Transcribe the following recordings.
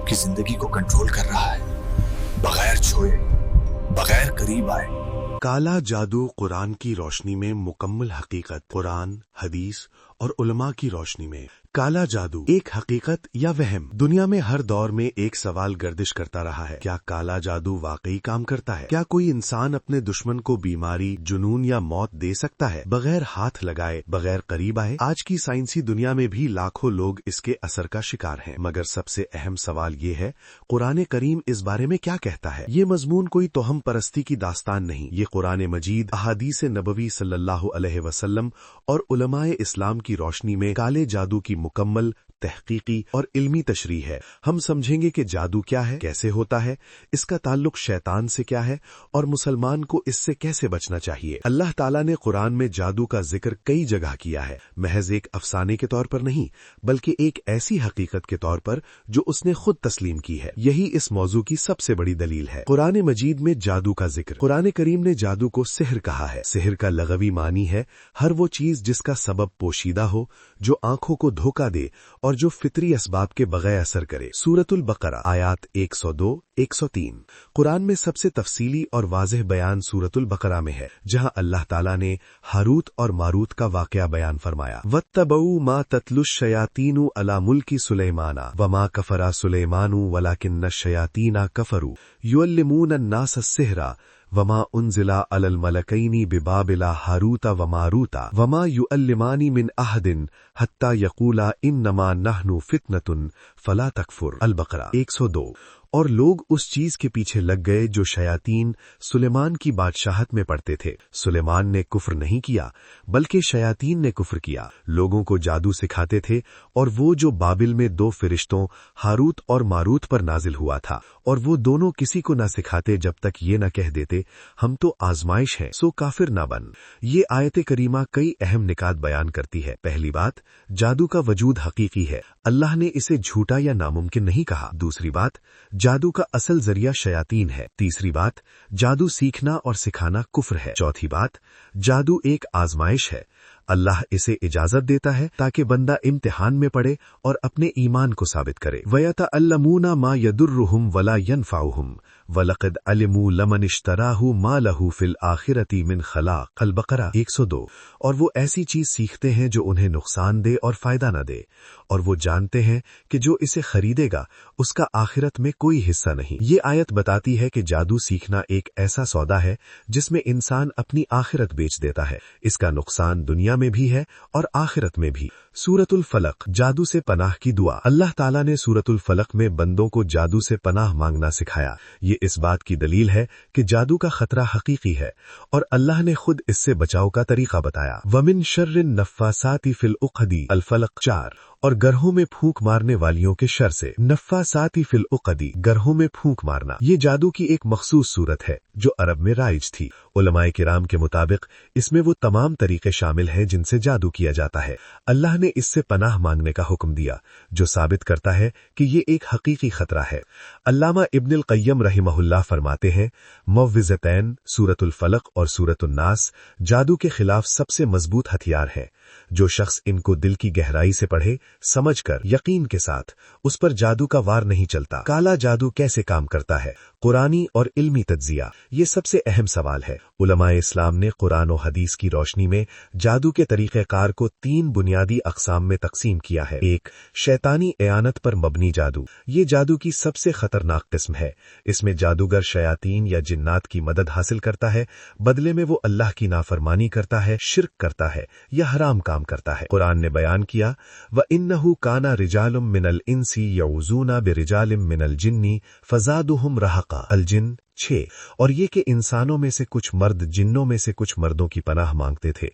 आपकी जिंदगी को कंट्रोल कर रहा है, बगैर छुए, बगैर करीब आए। काला जादू कुरान की रोशनी में मुकम्मल हकीकत। कुरान, हदीस और उलमा की रोशनी में काला जादू एक हकीकत या वहम। दुनिया में हर दौर में एक सवाल गर्दिश करता रहा है, क्या काला जादू वाकई काम करता है? क्या कोई इंसान अपने दुश्मन को बीमारी, जुनून या मौत दे सकता है बगैर हाथ लगाए, बगैर करीब आए? आज की साइंसी दुनिया में भी लाखों लोग इसके असर का शिकार हैं, मगर सबसे अहम सवाल ये है, कुरान करीम इस बारे में क्या कहता है? ये मजमून कोई तोहम परस्ती की दास्तान नहीं, ये कुरान मजीद, अहादीस नबवी सल्लल्लाहु अलैहि वसल्लम और उलमाए इस्लाम की रोशनी में काले जादू की मुकम्मल, तहकीकी और इल्मी तशरीह है। हम समझेंगे कि जादू क्या है, कैसे होता है, इसका ताल्लुक शैतान से क्या है और मुसलमान को इससे कैसे बचना चाहिए। अल्लाह ताला ने कुरान में जादू का जिक्र कई जगह किया है, महज एक अफसाने के तौर पर नहीं, बल्कि एक ऐसी हकीकत के तौर पर जो उसने खुद तस्लीम की है। यही इस मौजू की सबसे बड़ी दलील है। कुरान मजीद में जादू का जिक्र। कुरान करीम ने जादू को सिहर कहा है। सिहर का लगवी मानी है हर वो चीज जिसका सबब पोशीदा हो, जो आंखों को धोखा दे और जो फितरी असबाब के बगैर असर करे। सूरतुल बकरा आयात 102, 103। कुरान में सबसे तफसीली और वाज़ेह बयान सूरतुल बकरा में है, जहां अल्लाह ताला ने हारूत और मारूत का वाकया बयान फरमाया। वत्तबऊ मा ततलुश शयातीनु अला मुल्की सुलेमाना वमा कफरा सुलेमानु वलाकिन्न शयातीना कफरू युअल्लिमून अन्नास अस्सिहरा वमा उन्जिला अलल मलकैनी बिबाबिला हारूता व मारूता वमा युअल्लिमानी मिन अहदिन हत्ता यकूला इन्नमा नहनु फितनतुन फला तकफुर। अल बकरा 102। और लोग उस चीज के पीछे लग गए जो शयातीन सुलेमान की बादशाहत में पढ़ते थे। सुलेमान ने कुफ्र नहीं किया, बल्कि शयातीन ने कुफ्र किया। लोगों को जादू सिखाते थे, और वो जो बाबिल में दो फरिश्तों हारूत और मारूत पर नाजिल हुआ था, और वो दोनों किसी को न सिखाते जब तक ये न कह देते हम तो आजमाइश हैं, सो काफिर न बन। ये आयत करीमा कई अहम निकात बयान करती है। पहली बात, जादू का वजूद हकीकी है, अल्लाह ने इसे झूठा या नामुमकिन नहीं कहा। दूसरी बात, जादू का असल जरिया शयातीन है। तीसरी बात, जादू सीखना और सिखाना कुफ्र है। चौथी बात, जादू एक आजमाइश है, अल्लाह इसे इजाजत देता है ताकि बंदा इम्तिहान में पड़े और अपने ईमान को साबित करे। वयतअल्लमूना मा यदुर्रुहुम वला यनफाउहुम वलक़द अलिमू लमन इश्तराहु मा लहू फिल आखिरती मिन खलाक। अल बकरा 102। और वो ऐसी चीज सीखते हैं जो उन्हें नुकसान दे और फायदा न दे, और वो जानते हैं कि जो इसे खरीदेगा उसका आखिरत में कोई हिस्सा नहीं। ये आयत बताती है कि जादू सीखना एक ऐसा सौदा है जिसमें इंसान अपनी आखिरत बेच देता है। इसका नुकसान दुनिया में भी है और आखिरत में भी। सूरतुल फलक, जादू से पनाह की दुआ। अल्लाह ताला ने सूरतुल फलक में बंदों को जादू से पनाह मांगना सिखाया। ये इस बात की दलील है कि जादू का खतरा हकीकी है, और अल्लाह ने खुद इससे बचाव का तरीका बताया। वमिन शर्रिन नफ्फासाती फिल उक़दी। अल फलक 4। और गरहों में फूंक मारने वालियों के शर से। नफ्फासाती फिल उक़दी, गरहों में फूंक मारना, ये जादू की एक मखसूस सूरत है जो अरब में राइज थी। उलमाए किराम के मुताबिक इसमें वो तमाम तरीके शामिल हैं जिनसे जादू किया जाता है। अल्लाह ने इससे पनाह मांगने का हुक्म दिया, जो साबित करता है कि ये एक हकीकी खतरा है। अल्लामा इब्नुल क़य्यम रहिमहुल्लाह फरमाते हैं, मुअव्विज़तैन सूरतुल फलक और सूरतुन नास जादू के खिलाफ सबसे मजबूत हथियार है। जो शख्स इनको दिल की गहराई से पढ़े, समझकर, यकीन के साथ, उस पर जादू का वार नहीं चलता। काला जादू कैसे काम करता है? कुरानी और इल्मी तज्जिया, ये सबसे अहम सवाल है। उलमाए इस्लाम ने कुरान और हदीस की रोशनी में जादू के तरीक़ेकार को 3 बुनियादी अक़साम में तकसीम किया है। एक, शैतानी एयानत पर मबनी जादू। ये जादू की सबसे खतरनाक किस्म है। इसमें जादूगर शयातीन या जिन्नात की मदद हासिल करता है, बदले में वो अल्लाह की नाफरमानी करता है, शिर्क करता है या हराम काम करता है। कुरान ने बयान किया, व इन्नहु काना रिजालुम मिनल इंसी यऊज़ूना बिरिजालिम मिनल जिन्नी फज़ादुहुम रहक़ा। अल जिन्न 6। और ये कि इंसानों में से कुछ मर्द जिन्नों में से कुछ मर्दों की पनाह मांगते थे,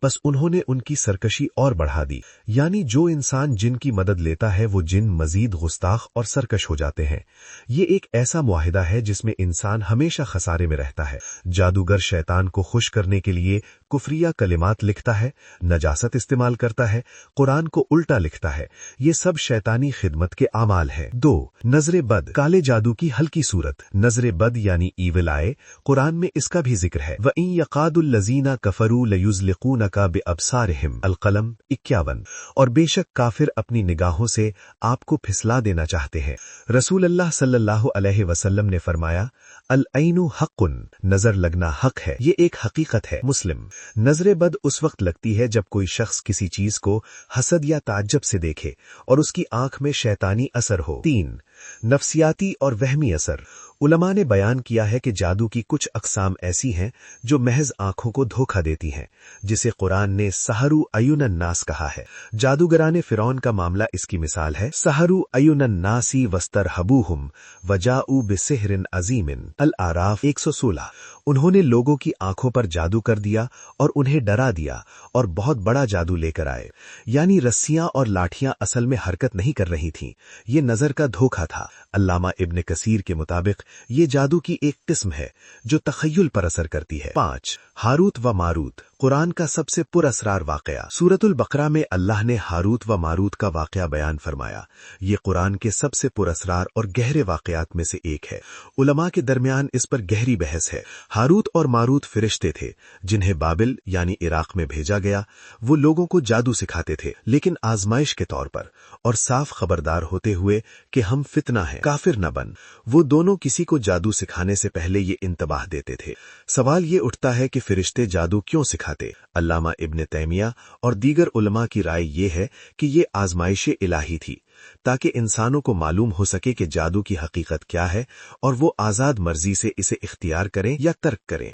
बस उन्होंने उनकी सरकशी और बढ़ा दी। यानी जो इंसान जिन की मदद लेता है वो जिन मजीद गुस्ताख और सरकश हो जाते हैं। ये एक ऐसा मुआहिदा है जिसमें इंसान हमेशा खसारे में रहता है। जादूगर शैतान को खुश करने के लिए कुफरिया कलिमात लिखता है, नजासत इस्तेमाल करता है, कुरान को उल्टा लिखता है। ये सब शैतानी खिदमत के आमाल है। 2. नजरे बद, काले जादू की हल्की सूरत। नजरे बद यानी ईविल आए, कुरान में इसका भी जिक्र है। व इन यकादुल लजीना कफरू लयुज़लिक़ूनका बिअबसारिहिम, अल-क़लम 51। और बेशक काफिर अपनी निगाहों से आपको फिसला देना चाहते हैं। रसूल अल्लाह सल्लल्लाहु अलैहि वसल्लम ने फरमाया, अल-ऐनु हक़्क़ुन, नजर लगना हक है, ये एक हकीकत है। मुस्लिम। नजरे बद उस वक्त लगती है जब कोई शख्स किसी चीज को हसद या ताज्जुब से देखे और उसकी आंख में शैतानी असर हो। 3. नफ्सियाती और वहमी असर। उलमा ने बयान किया है कि जादू की कुछ अक़साम ऐसी हैं जो महज आंखों को धोखा देती हैं, जिसे कुरान ने सहरु अयुनन नास कहा है। जादूगराने फिरौन का मामला इसकी मिसाल है। सहरु अयुनन नासी वस्तरहबूहुम वजाऊ बिसिहरिन अजीमिन, अल-आराफ 116। उन्होंने लोगों की आंखों पर जादू कर दिया और उन्हें डरा दिया और बहुत बड़ा जादू लेकर आए। यानी रस्सियां और लाठियां असल में हरकत नहीं कर रही थीं, ये नजर का धोखा था। अल्लामा इब्न कसीर के मुताबिक ये जादू की एक किस्म है जो तखय्युल पर असर करती है। 5. हारूत व मारूत, कुरान का सबसे पुरअसरार वाकया। सूरतुल बकरा में अल्लाह ने हारूत व मारूत का वाकया बयान फरमाया। ये कुरान के सबसे पुरअसरार और गहरे वाकयात में से एक है। उलमा के दरमियान इस पर गहरी बहस है। हारूत और मारूत फरिश्ते थे जिन्हें बाबिल यानी इराक में भेजा गया। वो लोगों को जादू सिखाते थे, लेकिन आजमाइश के तौर पर, और साफ खबरदार होते हुए कि हम फितना हैं, काफिर न बन। वो दोनों किसी को जादू सिखाने से पहले ये इंतबाह देते थे। सवाल ये उठता है कि फरिश्ते जादू क्यों सिखाते? अल्लामा इब्न तैमिया और दीगर उलमा की राय ये है कि ये आजमाइशे इलाही थी, ताकि इंसानों को मालूम हो सके कि जादू की हकीकत क्या है और वो आजाद मर्जी से इसे इख्तियार करें या तर्क करें।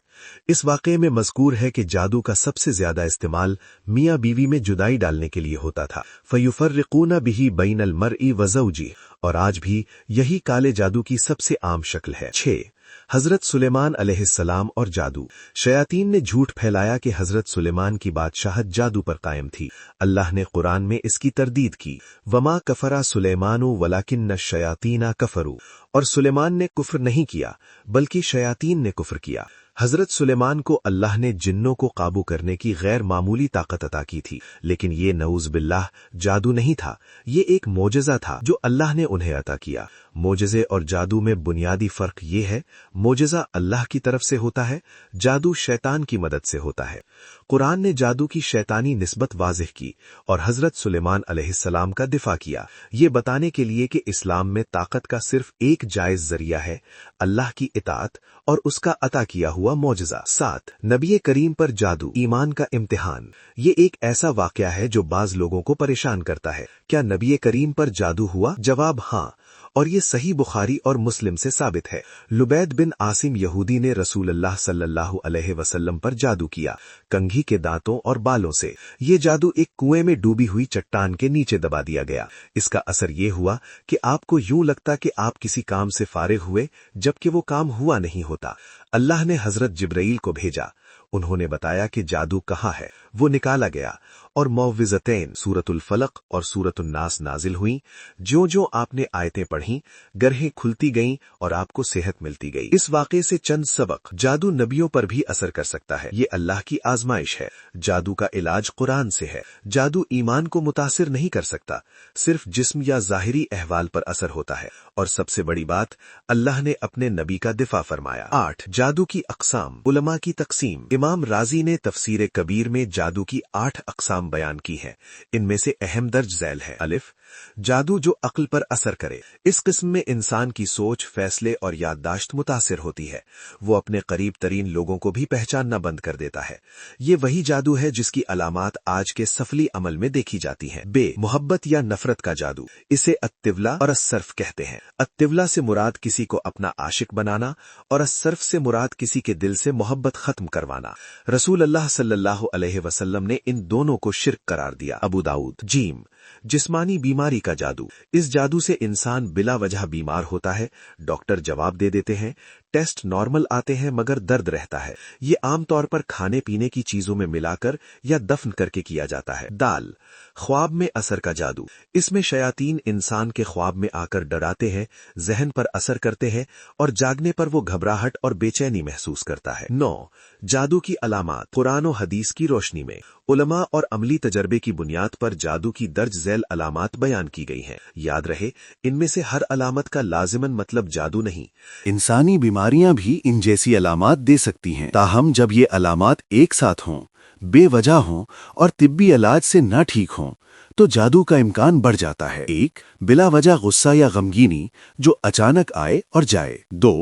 इस वाक़े में मज़कूर है कि जादू का सबसे ज्यादा इस्तेमाल मियाँ बीवी में जुदाई डालने के लिए होता था। फ़युफ़र्रिक़ून बिही बैनल मर्इ व ज़ौजी, और आज भी यही काले जादू की सबसे आम शक्ल है। 6. हजरत सुलेमान अलैहिस्सलाम और जादू। शयातीन ने झूठ फैलाया कि हजरत सुलेमान की बादशाहत जादू पर कायम थी। अल्लाह ने कुरान में इसकी तरदीद की, वमा कफरा सुलेमानु वलाकिन्न शयातीना कफरू, और सुलेमान ने कुफ्र नहीं किया बल्कि शयातीन ने कुफ्र किया। हजरत सुलेमान को अल्लाह ने जिन्नों को काबू करने की गैर मामूली ताकत अता की थी, लेकिन ये नऊज़ बिल्लाह जादू नहीं था, ये एक मोजज़ा था जो अल्लाह ने उन्हें अता किया। मोजज़े और जादू में बुनियादी फर्क ये है, मोजज़ा अल्लाह की तरफ से होता है, जादू शैतान की मदद से होता है। कुरान ने जादू की शैतानी निस्बत वाज़िह की और हजरत सुलेमान अलैहिस्सलाम का दिफा किया, ये बताने के लिए कि इस्लाम में ताकत का सिर्फ एक जायज जरिया है, अल्लाह की इताअत और उसका अता किया हुआ मौजज़ा। 7. नबी करीम पर जादू, ईमान का इम्तिहान। ये एक ऐसा वाक़या है जो बाज़ लोगों को परेशान करता है। क्या नबी करीम पर जादू हुआ? जवाब हाँ, और ये सही बुखारी और मुस्लिम से साबित है। लुबैद बिन आसिम यहूदी ने रसूलुल्लाह सल्लल्लाहु अलैहि वसल्लम पर जादू किया, कंघी के दांतों और बालों से। ये जादू एक कुएं में डूबी हुई चट्टान के नीचे दबा दिया गया। इसका असर ये हुआ कि आपको यूं लगता कि आप किसी काम से फारिग हुए, जबकि वो काम हुआ नहीं होता। अल्लाह ने हजरत जिब्राईल को भेजा, उन्होंने बताया कि जादू कहाँ है। वो निकाला गया और मौविज़तैन सूरतुल फलक और सूरतुन नास नाजिल हुई। जो जो आपने आयतें पढ़ीं, गरहें खुलती गईं और आपको सेहत मिलती गई। इस वाक़े से चंद सबक। जादू नबियों पर भी असर कर सकता है, ये अल्लाह की आजमाइश है। जादू का इलाज कुरान से है। जादू ईमान को मुतासिर नहीं कर सकता, सिर्फ जिस्म या ज़ाहिरी अहवाल पर असर होता है। और सबसे बड़ी बात, अल्लाह ने अपने नबी का दिफा फरमाया। 8. जादू की अक़साम, उलमा की तक़सीम। इमाम राजी ने तफसीर कबीर में जादू की 8 अक़साम बयान की है। इनमें से अहम दर्ज झैल है। अलिफ, जादू जो अक्ल पर असर करे। इस किस्म में इंसान की सोच, फैसले और याददाश्त मुतासिर होती है। वो अपने करीब तरीन लोगों को भी पहचानना बंद कर देता है। ये वही जादू है जिसकी अलामात आज के सफली अमल में देखी जाती हैं। बे, मोहब्बत या नफरत का जादू। इसे अत्तिवला और अस्सर्फ कहते हैं। अत्तिवला से मुराद किसी को अपना आशिक बनाना और अस्सर्फ से मुराद किसी के दिल से मोहब्बत खत्म करवाना। रसूल अल्लाह सल्लल्लाहु अलैहि वसल्लम ने इन दोनों को शिर्क करार दिया। अबू दाऊद। जीम, जिस्मानी बीमारी का जादू। इस जादू से इंसान बिला वजह बीमार होता है, डॉक्टर जवाब दे देते हैं, ٹیسٹ نارمل آتے ہیں مگر درد رہتا ہے۔ یہ عام طور پر کھانے پینے کی چیزوں میں ملا کر یا دفن کر کے کیا جاتا ہے۔ دال، خواب میں اثر کا جادو۔ اس میں شیاطین انسان کے خواب میں آ کر ڈراتے ہیں، ذہن پر اثر کرتے ہیں اور جاگنے پر وہ گھبراہٹ اور بے چینی محسوس کرتا ہے۔ 9 جادو کی علامات۔ قرآن و حدیث کی روشنی میں علماء اور عملی تجربے کی بنیاد پر جادو کی درج ذیل علامات بیان کی گئی ہیں۔ یاد رہے، ان میں سے ہر علامت کا لازماً مطلب جادو نہیں۔ انسانی بیماریاں بھی ان جیسی علامات دے سکتی ہیں، تاہم جب یہ علامات ایک ساتھ ہوں، بے وجہ ہوں اور طبی علاج سے نہ ٹھیک ہوں تو جادو کا امکان بڑھ جاتا ہے۔ 1 بلا وجہ غصہ یا غمگینی جو اچانک آئے اور جائے۔ 2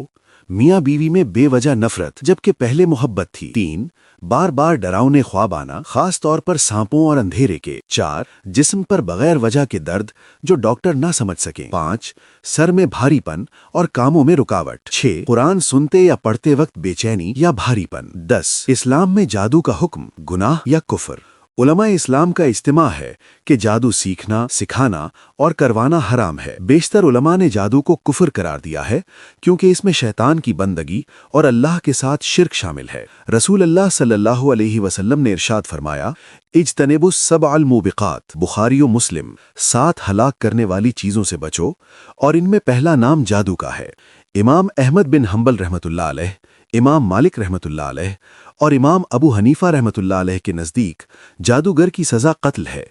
میاں بیوی میں بے وجہ نفرت جبکہ پہلے محبت تھی۔ 3 بار بار ڈراؤنے خواب آنا، خاص طور پر سانپوں اور اندھیرے کے۔ 4 جسم پر بغیر وجہ کے درد جو ڈاکٹر نہ سمجھ سکیں۔ 5 سر میں بھاری پن اور کاموں میں رکاوٹ۔ 6 قرآن سنتے یا پڑھتے وقت بے چینی یا بھاری پن۔ 10 اسلام میں جادو کا حکم، گناہ یا کفر۔ علماء اسلام کا اجتماع ہے کہ جادو سیکھنا، سکھانا اور کروانا حرام ہے۔ بیشتر علماء نے جادو کو کفر قرار دیا ہے کیونکہ اس میں شیطان کی بندگی اور اللہ کے ساتھ شرک شامل ہے۔ رسول اللہ صلی اللہ علیہ وسلم نے ارشاد فرمایا، اجتنبوا السبع الموبقات، بخاری و مسلم، 7 ہلاک کرنے والی چیزوں سے بچو، اور ان میں پہلا نام جادو کا ہے۔ امام احمد بن حنبل رحمۃ اللہ علیہ، امام مالک رحمۃ اللہ علیہ اور امام ابو حنیفہ رحمۃ اللہ علیہ کے نزدیک جادوگر کی سزا قتل ہے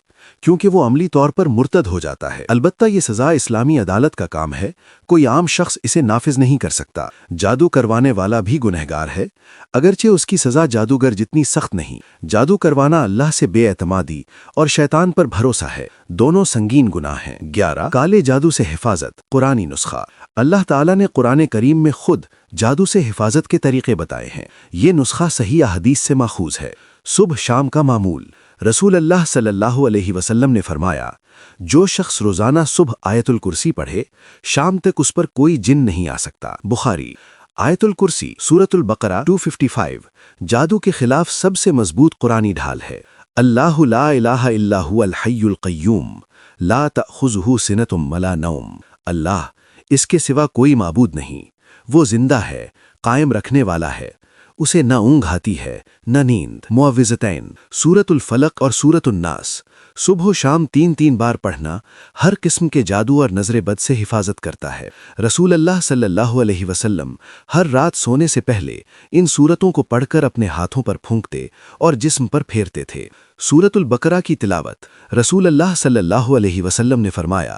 کیونکہ وہ عملی طور پر مرتد ہو جاتا ہے۔ البتہ یہ سزا اسلامی عدالت کا کام ہے، کوئی عام شخص اسے نافذ نہیں کر سکتا۔ جادو کروانے والا بھی گنہگار ہے، اگرچہ اس کی سزا جادوگر جتنی سخت نہیں۔ جادو کروانا اللہ سے بے اعتمادی اور شیطان پر بھروسہ ہے، دونوں سنگین گناہ ہیں۔ 11 کالے جادو سے حفاظت، قرآنی نسخہ۔ اللہ تعالیٰ نے قرآن کریم میں خود جادو سے حفاظت کے طریقے بتائے ہیں۔ یہ نسخہ صحیح احادیث سے ماخوذ ہے۔ صبح شام کا معمول۔ رسول اللہ صلی اللہ علیہ وسلم نے فرمایا، جو شخص روزانہ صبح آیت الکرسی پڑھے، شام تک اس پر کوئی جن نہیں آ سکتا۔ بخاری۔ آیت الکرسی سورۃ البقرہ 255 جادو کے خلاف سب سے مضبوط قرآنی ڈھال ہے۔ اللہ لا الہ الا هو الحی القیوم لا تأخذہ سنۃ ولا نوم۔ اللہ، اس کے سوا کوئی معبود نہیں، وہ زندہ ہے، قائم رکھنے والا ہے، اسے نہ اونگ آتی ہے نہ نیند۔ معوذتین سورۃ الفلق اور سورۃ الناس، صبح و شام 3 بار پڑھنا ہر قسم کے جادو اور نظر بد سے حفاظت کرتا ہے۔ رسول اللہ صلی اللہ علیہ وسلم ہر رات سونے سے پہلے ان سورتوں کو پڑھ کر اپنے ہاتھوں پر پھونکتے اور جسم پر پھیرتے تھے۔ سورۃ البقرہ کی تلاوت۔ رسول اللہ صلی اللہ علیہ وسلم نے فرمایا،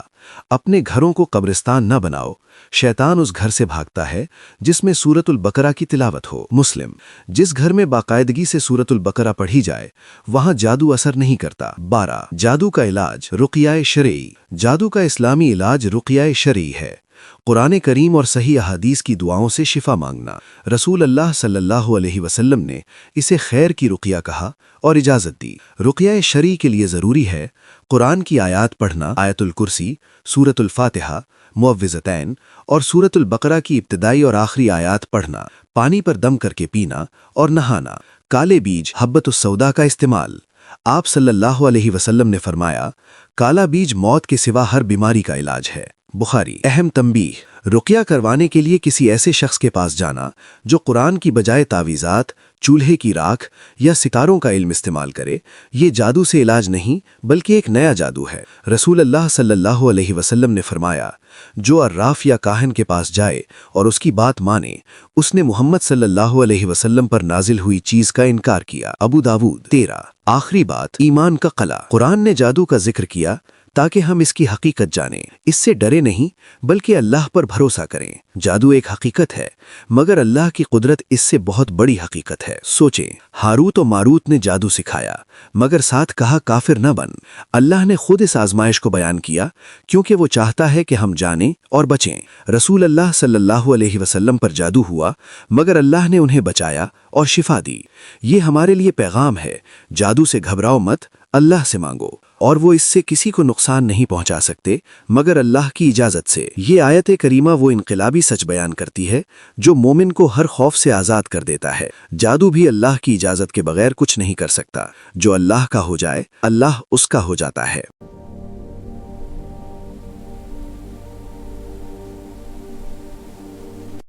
اپنے گھروں کو قبرستان نہ بناؤ، شیطان اس گھر سے بھاگتا ہے جس میں سورۃ البقرہ کی تلاوت ہو۔ مسلم۔ جس گھر میں باقاعدگی سے سورۃ البقرہ پڑھی جائے وہاں جادو اثر نہیں کرتا۔ 12 جادو کا علاج، رقیہ شرعی۔ جادو کا اسلامی علاج رقیہ شرعی ہے، قرآن کریم اور صحیح احادیث کی دعاؤں سے شفا مانگنا۔ رسول اللہ صلی اللہ علیہ وسلم نے اسے خیر کی رقیہ کہا اور اجازت دی۔ رقیہ شرعی کے لیے ضروری ہے قرآن کی آیات پڑھنا، آیت الکرسی، سورۃ الفاتحہ، معوذتین اور سورۃ البقرہ کی ابتدائی اور آخری آیات پڑھنا، پانی پر دم کر کے پینا اور نہانا۔ کالے بیج، حبۃ السودا کا استعمال۔ آپ صلی اللہ علیہ وسلم نے فرمایا، کالا بیج موت کے سوا ہر بیماری کا علاج ہے۔ بخاری۔ اہم تنبیہ، رقیہ کروانے کے لیے کسی ایسے شخص کے پاس جانا جو قرآن کی بجائے تعویذات، چولہے کی راکھ یا ستاروں کا علم استعمال کرے، یہ جادو سے علاج نہیں بلکہ ایک نیا جادو ہے۔ رسول اللہ صلی اللہ علیہ وسلم نے فرمایا، جو عراف یا کاہن کے پاس جائے اور اس کی بات مانے، اس نے محمد صلی اللہ علیہ وسلم پر نازل ہوئی چیز کا انکار کیا۔ ابو داود۔ 13 آخری بات، ایمان کا قلعہ۔ قرآن نے جادو کا ذکر کیا تاکہ ہم اس کی حقیقت جانیں، اس سے ڈرے نہیں بلکہ اللہ پر بھروسہ کریں۔ جادو ایک حقیقت ہے مگر اللہ کی قدرت اس سے بہت بڑی حقیقت ہے۔ سوچیں، ہاروت و ماروت نے جادو سکھایا مگر ساتھ کہا کافر نہ بن۔ اللہ نے خود اس آزمائش کو بیان کیا کیونکہ وہ چاہتا ہے کہ ہم جانیں اور بچیں۔ رسول اللہ صلی اللہ علیہ وسلم پر جادو ہوا مگر اللہ نے انہیں بچایا اور شفا دی۔ یہ ہمارے لیے پیغام ہے، جادو سے گھبراؤ مت، اللہ سے مانگو، اور وہ اس سے کسی کو نقصان نہیں پہنچا سکتے مگر اللہ کی اجازت سے۔ یہ آیت کریمہ وہ انقلابی سچ بیان کرتی ہے جو مومن کو ہر خوف سے آزاد کر دیتا ہے۔ جادو بھی اللہ کی اجازت کے بغیر کچھ نہیں کر سکتا، جو اللہ کا ہو جائے اللہ اس کا ہو جاتا ہے۔